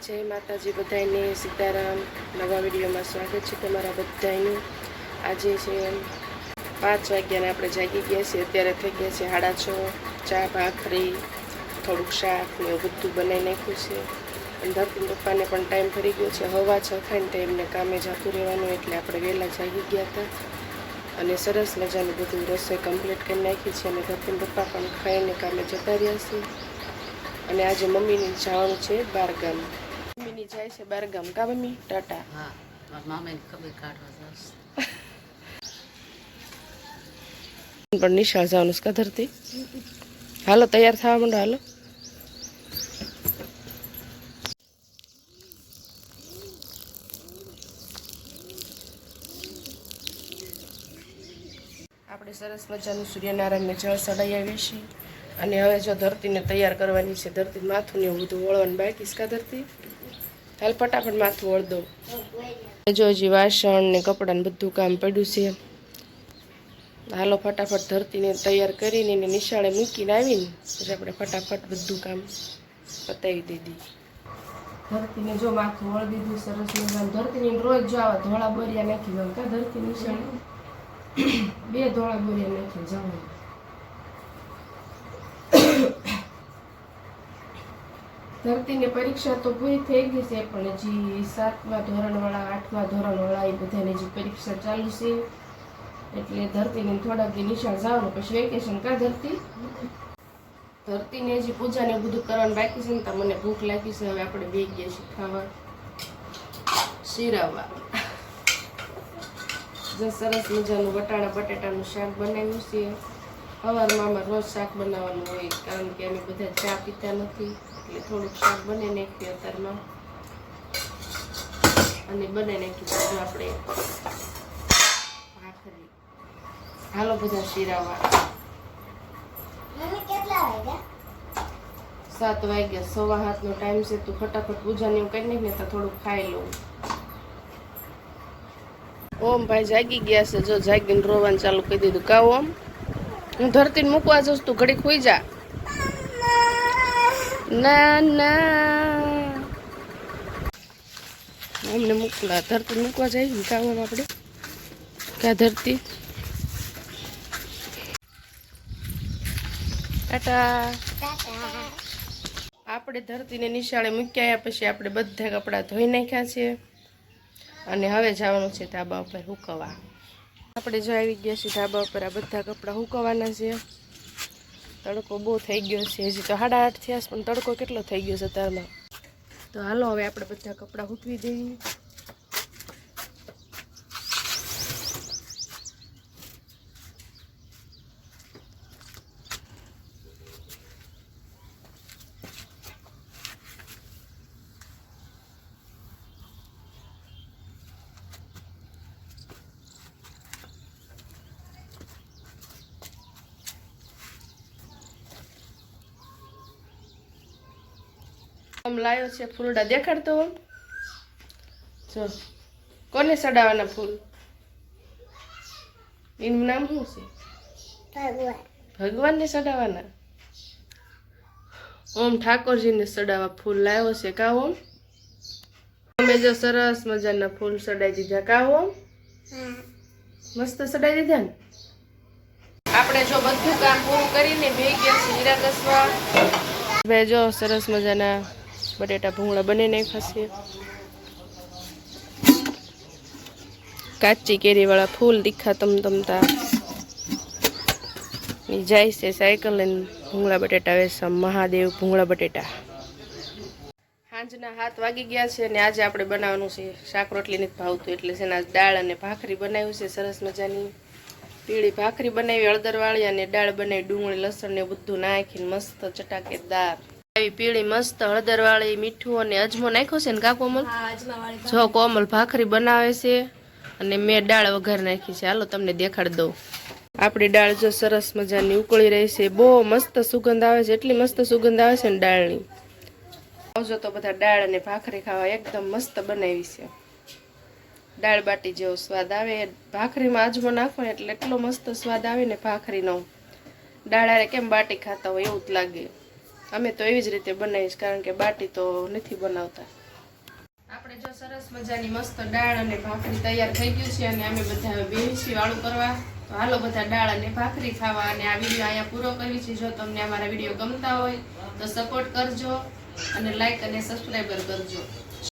जय माताजी बधाईने सीताराम। नवा विडियो में स्वागत है तमारा बधाईनु। आज है 5 वाग्याने આપણે જાગી ગયા છીએ। અત્યારે થઈ ગયા છે 6:30। ચા ભાખરી થોડુંક શાક ને એવું બધું બનાવી નાખ્યું છે અને ધરતી પપ્પાને પણ ટાઈમ ફરી ગયો છે। 6:15 થાય તો એમને કામે જતું રહેવાનું એટલે આપણે વહેલા જાગી ગયા હતા અને સરસ મજાનું બધું રસોઈ કમ્પ્લીટ કરી નાખી છે અને ધરતી પપ્પા પણ ખાઈને કામે જતા રહ્યા છે અને આજે મમ્મીને જવાનું છે બારગામ। મમ્મીની જાય છે બારગામ કા મમ્મી? ટાટા। હા, મારા મામાને ખબર કાઢવા જશે પણ નિશાળ જવાનું છે ધરતી। હાલો તૈયાર થવા માંડો હાલો। આપણે સરસ મજાનું સૂર્યનારાયણને જળ ચડાવી આવીએ છીએ અને હવે જો ધરતીને તૈયાર કરવાની છે। ધરતી માથું ને એવું બધું વળવાનું બાકી છે કા ધરતી? હાલ ફટાફટ માથું વળ દો। જો હજી વાસણ ને કપડાં ને બધું કામ પડ્યું છે। હાલો ફટાફટ ધરતીને તૈયાર કરીને એને નિશાળે મૂકીને આવીને પછી આપણે ફટાફટ બધું કામ પતાવી દીધી। ધરતીને જો માથું વળ દીધું સરસ મજાનું। ધરતીને રોજ જો આવા ધોળા બોરિયા નાખી દઉં કા ધરતી નિશાળે 2 ધોળા બોરિયા નાખી જવાનું। ધરતીની પરીક્ષા તો પૂરી થઈ ગઈ છે પણ હજી 7મા ધોરણવાળા 8મા ધોરણવાળા એ બધાની હજી પરીક્ષા ચાલુ છે એટલે ધરતીને થોડાક દી નિશાળ જવાનું પછી વેકેશન કા ધરતી? ધરતીને હજી પૂજા ને બધું કરવાનું બાકી છે ને તો મને ભૂખ લાગી છે। હવે આપણે બે ગયા છીએ ખાવા શીરાવા। જે સરસ મજાનું વટાણા બટેટાનું શાક બનાવ્યું છે। સવારમાં અમારે રોજ શાક બનાવવાનું હોય કારણ કે અમે બધા ચા પીતા નથી એટલે થોડુંક શાક બનાવી નાખ્યું અત્યારમાં અને બનાવી નાખ્યું આપણે ભાખરી। હાલો બધા શીરાવા। 7 વાગ્યા 7:15 નો ટાઈમ છે। તું ફટાફટ પૂજાને એવું કરી નાખ ને તો થોડુંક ખાઈ લઉં। ઓમ ભાઈ જાગી ગયા છે જો જાગીને રોવાનું ચાલુ કરી દીધું કા ઓમ? હું ધરતીને મૂકવા જઉં તું ઘડીક હોઈ જા। ના ના અમને મૂકલા ધરતી મૂકવા જાય ને કા ઓમ આપણે કા ધરતી? ટાટા। આપણે ધરતીને નિશાળે મૂકી આવ્યા પછી આપણે બધા કપડાં ધોઈ નાખ્યા છે અને હવે જવાનું છે ધાબા ઉપર હુકવવા। આપણે જો આવી ગયા છીએ ધાબા ઉપર। આ બધા કપડાં હુકવવાના છે। તડકો બહુ થઈ ગયો છે। હજી તો 8:30 થયા છે પણ તડકો કેટલો થઈ ગયો છે અત્યારમાં। તો હાલો હવે આપણે બધા કપડાં હૂકવી દઈએ। આમ લાયો છે ફૂલડા દેખાડતો આમ જો કોને સડાવવાના ફૂલ? એનું નામ શું છે? ભગવાનને સડાવવાના। ઓમ ઠાકોરજીને સડાવવા ફૂલ લાવ્યો છે કા ઓમ? અમે જો સરસ મજાના ફૂલ સડાઈ દીધા કા ઓમ? મસ્ત સડાઈ દીધા ને। આપણે જો બધું કામ પૂરું કરીને બેસી ગયા છીએ હીરા ઘસવા। હવે જો સરસ મજાના બટેટા ભૂંગળા બની નાખ્યા છે। કાચી કેરી વાળા ફૂલ તીખા તમતમતા જાય છે સાયકલ લઈને ભૂંગળા બટેટા વેચવા। મહાદેવ ભૂંગળા બટેટા। સાંજના 7 વાગી ગયા છે અને આજે આપણે બનાવવાનું છે શાક રોટલી નથી ભાવતું એટલે છે ને દાળ અને ભાખરી બનાવ્યું છે સરસ મજાની પીળી ભાખરી બનાવી હળદરવાળી અને દાળ બનાવી ડુંગળી લસણ ને બધું નાખીને મસ્ત ચટાકેદાર આવી પીળી મસ્ત હળદરવાળી મીઠું અને અજમો નાખ્યો છે ને કા કોમલ? જો કોમલ ભાખરી બનાવે છે અને મેં દાળ વઘાર નાખી છે। હાલો તમને દેખાડ દઉં। આપણી દાળ જો સરસ મજાની ઉકળી રહી છે। બહુ મસ્ત સુગંધ આવે છે। એટલી મસ્ત સુગંધ આવે છે ને દાળની। આવજો તો બધા દાળ અને ભાખરી ખાવા। એકદમ મસ્ત બનાવી છે। દાળ બાટી જેવો સ્વાદ આવે। ભાખરીમાં અજમો નાખો ને એટલે એટલો મસ્ત સ્વાદ આવે ને ભાખરીનો। દાળ હારે કેમ બાટી ખાતા હોય એવું જ લાગે। અમે તો એવી જ રીતે બનાવીશ કારણ કે બાટી તો નથી બનાવતા। આપણે જો સરસ મજાની મસ્ત દાળ અને ભાખરી તૈયાર થઈ ગયું છે અને અમે બધા હવે બેસી વાળું કરવા. તો હાલો બધા દાળ અને ભાખરી ખાવા. અને આ વિડીયો અહીંયા પૂરો કરવી છે. જો તમને અમારા વિડીયો ગમતા હોય તો સપોર્ટ કરજો અને લાઈક અને સબસ્ક્રાઈબર કરજો.